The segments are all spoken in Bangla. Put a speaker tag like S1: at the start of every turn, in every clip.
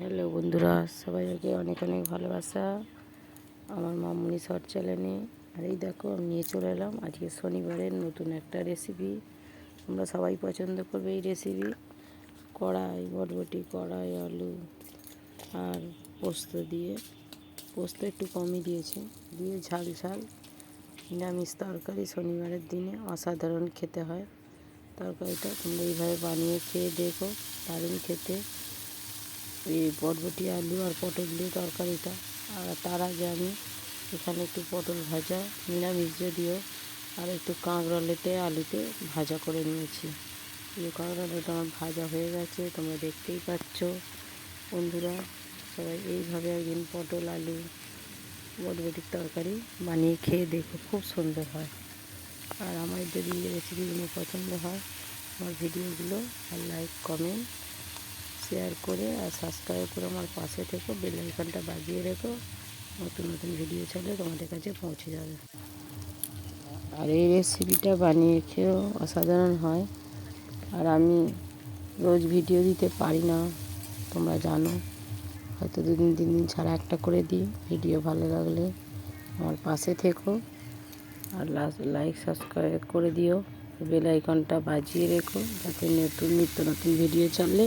S1: হ্যালো বন্ধুরা, সবাইকে অনেক অনেক ভালোবাসা আমার মামুনি শর্ট চ্যানেলে। আর এই দেখো, আমি নিয়ে চলে এলাম আজকে শনিবারের নতুন একটা রেসিপি। তোমরা সবাই পছন্দ করবে এই রেসিপি। কড়াই বরবটি, কড়াই আলু আর পোস্ত একটু কমই দিয়েছে, দিয়ে ঝাল ঝাল নিরামিষ তরকারি। শনিবারের দিনে অসাধারণ খেতে হয় তরকারিটা। তোমরা এইভাবে বানিয়ে খেয়ে দেখো, দারুণ খেতে এই বরবটি আলু আর পটল দিয়ে তরকারিটা। আর তার আগে আমি এখানে একটু পটল ভাজা, নিরামিষ যদিও, আর একটু কাঁকরোলেতে আলুতে ভাজা করে নিয়েছি। এই কাঁকরোলটা আমার ভাজা হয়ে গেছে, তোমরা দেখতেই পাচ্ছ। বন্ধুরা সবাই এইভাবে একদিন পটল আলু বরবটির তরকারি বানিয়ে খেয়ে দেখো, খুব সুন্দর হয়। আর আমার যদি রেসিপিগুলো পছন্দ হয়, আমার ভিডিওগুলো আর লাইক কমেন্ট শেয়ার করে আর সাবস্ক্রাইব করে আমার পাশে থেকো, বেল আইকনটা বাজিয়ে রেখো। নতুন নতুন ভিডিও ছাড়লে তোমাদের কাছে পৌঁছে যাবে। আর এই রেসিপিটা বানিয়ে খেয়েও অসাধারণ হয়। আর আমি রোজ ভিডিও দিতে পারি না, তোমরা জানো। হয়তো 2 দিন 3 দিন ছাড়া একটা করে দিই। ভিডিও ভালো লাগলে আমার পাশে থেকো আর লাইক সাবস্ক্রাইব করে দিও, বেল আইকনটা বাজিয়ে রেখো, যাতে নিত্য নতুন ভিডিও ছাড়লে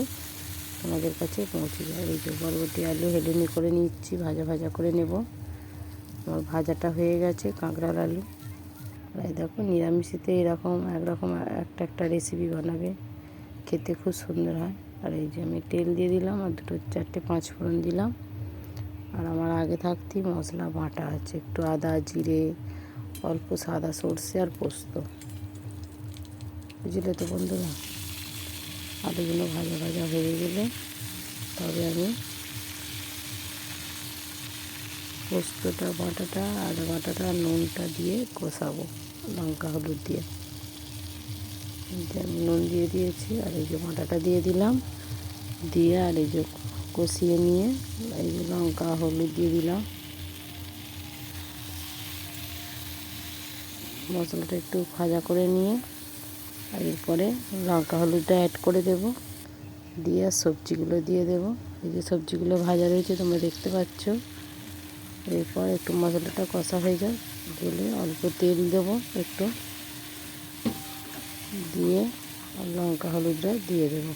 S1: তোমাদের কাছে পৌঁছে যায়। এই যে বরবটি আলু হেলেনি করে নিচ্ছি, ভাজা ভাজা করে নেব। আমার ভাজাটা হয়ে গেছে। কাঁকড়ার আলু, এই দেখো নিরামিষেতে এরকম একরকম একটা রেসিপি বানাবে, খেতে খুব সুন্দর হয়। আর এই যে আমি তেল দিয়ে দিলাম আর 2-4-5 ফোড়ন দিলাম। আর আমার আগে থাকতেই মশলা বাটা আছে, একটু আদা জিরে, অল্প সাদা সর্ষে আর পোস্ত, বুঝলে তো বন্ধুরা। আলুগুলো ভাজা ভাজা হয়ে গেলে তবে আমি পোস্তটা বাটাটা, আদা বাটাটা, নুনটা দিয়ে কষাবো, লঙ্কা হলুদ দিয়ে। আমি নুন দিয়ে দিয়েছি, আর এই যে বাটাটা দিয়ে দিলাম, দিয়ে আর এই যে কষিয়ে নিয়ে এই যে লঙ্কা হলুদ দিয়ে দিলাম। মশলাটা একটু ভাজা করে নিয়ে আর এরপরে লঙ্কা হলুদটা অ্যাড করে দেব, দিয়ে সবজিগুলো দিয়ে দেব। এই যে সবজিগুলো ভাজা রয়েছে তোমরা দেখতে পাচ্ছ। এরপর একটু মশলাটা কষা হয়ে যায়, গেলে অল্প তেল দেবো একটু, দিয়ে লঙ্কা হলুদটা দিয়ে দেবো।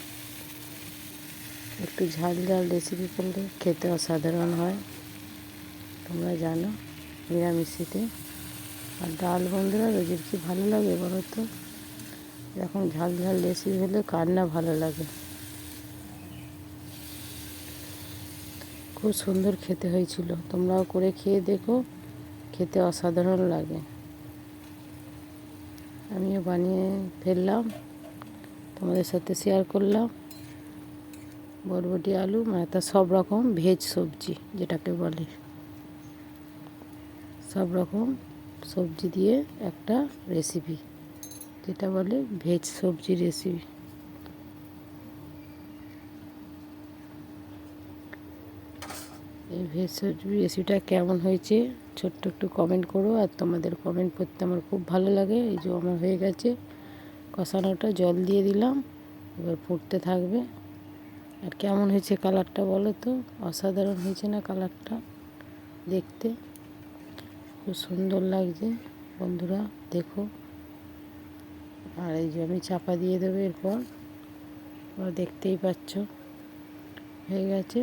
S1: একটু ঝাল ঝাল রেসিপি করলে খেতে অসাধারণ হয়, তোমরা জানো নিরামিষেতে। আর ডাল বন্ধুরা রোজের কি ভালো লাগে বলো তো? এরকম ঝাল ঝাল রেসিপি হলে কার না ভালো লাগে। খুব সুন্দর খেতে হয়েছিল, তোমরাও করে খেয়ে দেখো, খেতে অসাধারণ লাগে। আমিও বানিয়ে ফেললাম, তোমাদের সাথে শেয়ার করলাম। বরবটি আলু মানে তা সব রকম ভেজ সবজি যেটাকে বলে, সব রকম সবজি দিয়ে একটা রেসিপি, যেটা বলে ভেজ সবজি রেসিপি। এই ভেজ সবজি রেসিপিটা কেমন হয়েছে ছোট্ট একটু কমেন্ট করো। আর তোমাদের কমেন্ট পড়তে আমার খুব ভালো লাগে। এই যে আমার হয়ে গেছে কষানোটা, জল দিয়ে দিলাম, এবার ফুটতে থাকবে। আর কেমন হয়েছে কালারটা বলো তো? অসাধারণ হয়েছে না কালারটা? দেখতে খুব সুন্দর লাগছে বন্ধুরা, দেখো। আর এই যে আমি চাপা দিয়ে দেবো, এরপর তোমরা দেখতেই পাচ্ছ হয়ে গেছে।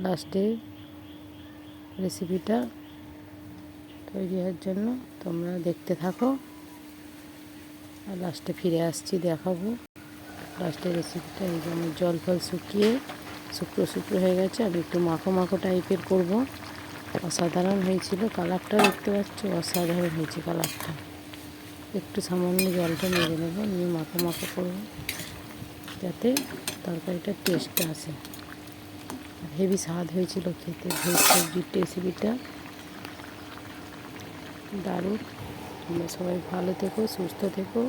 S1: লাস্টে রেসিপিটা তৈরি হওয়ার জন্য তোমরা দেখতে থাকো, আর লাস্টে ফিরে আসছি দেখাবো লাস্টের রেসিপিটা। এই যে আমার জল ফল শুকিয়ে শুকনো হয়ে গেছে। আমি একটু মাখো মাখো টাইপের করব। অসাধারণ হয়েছিল, কালারটা দেখতে পাচ্ছ, অসাধারণ হয়েছে কালারটা। একটু সামান্য জলটা মেরে নেব, নিয়ে মাখো মাখো করবো, যাতে তরকারিটার টেস্টটা আসে। হেভি স্বাদ হয়েছিল খেতে ভেজ সবজির রেসিপিটা, দারুণ। তোমরা সবাই ভালো থেকো, সুস্থ থেকো,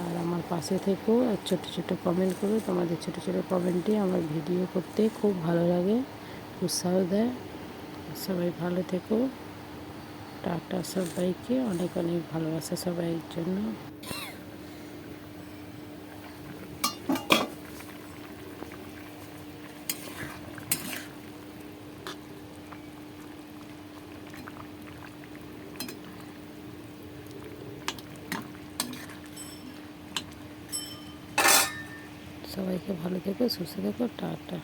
S1: আর আমার পাশে থেকো, আর ছোটো ছোটো কমেন্ট করো। তোমাদের ছোটো ছোটো কমেন্টে আমার ভিডিও করতে খুব ভালো লাগে, উৎসাহ দেয়। সবাই ভালো থেকো, টাটা সবাইকে, অনেক অনেক ভালোবাসা সবাইয়ের জন্য। সবাইকে ভালো থেকো, সুস্থ থেকো, টাটা।